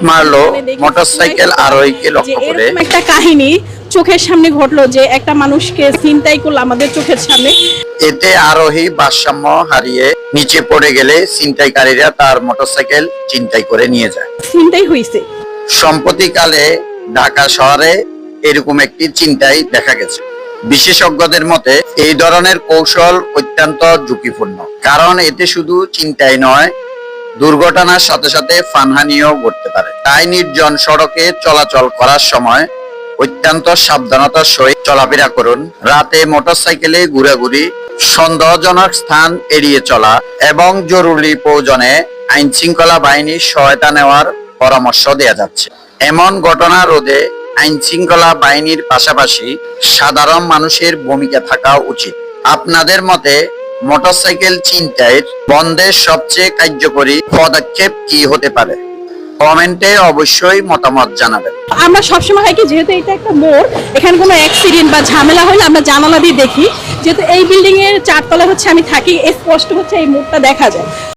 মারলো মোটরসাইকেল আরোহীকে লক্ষ্য করে। এরকম একটা কাহিনী চোখের সামনে ঘটলো যে একটা মানুষকে ছিনতাই করলো আমাদের চোখের সামনে। এতে আরোহী ভারসাম্য হারিয়ে নিচে পড়ে গেলে ছিনতাইকারীরা তার মোটরসাইকেল ছিনতাই করে নিয়ে যায়। ছিনতাই হয়েছে। সম্প্রতিকালে ঢাকা শহরে এরকম একটি ছিনতাই দেখা গেছে। বিশেষজ্ঞদের মতে এই ধরনের কৌশল অত্যন্ত ঝুঁকিপূর্ণ, কারণ এতে শুধু ছিনতাই নয়, দুর্ঘটনার সাথে সাথে প্রাণহানিও ঘটতে পারে। তাই নির্জন সড়কে চলাচল করার সময় অত্যন্ত সাবধানতার সহিত চলাফেরা করুন। রাতে মোটরসাইকেলে ঘোরাঘুরি, সন্দেহজনক স্থান এড়িয়ে চলা এবং জরুরি প্রয়োজনে আইন শৃঙ্খলা বাহিনীর সহায়তা নেওয়ার পরামর্শ দেওয়া যাচ্ছে। এমন ঘটনা রোধে আইন শৃঙ্খলা বাহিনীর পাশাপাশি সাধারণ মানুষের ভূমিকা থাকা উচিত। আপনাদের মতে মোটরসাইকেল ছিনতাই বন্ধের সবচেয়ে কার্যকরী পদক্ষেপ কি হতে পারে? কমেন্টে অবশ্যই মতামত জানাবেন। আমরা সবসময় হয় কি, যেহেতু এটা একটা মোড়, এখানে কোনো অ্যাক্সিডেন্ট বা ঝামেলা হলে আমরা জানালা দিয়ে দেখি। যেহেতু এই বিল্ডিং এর 4 তলা হচ্ছে আমি থাকি, স্পষ্ট হচ্ছে এই মোড়টা দেখা যায়।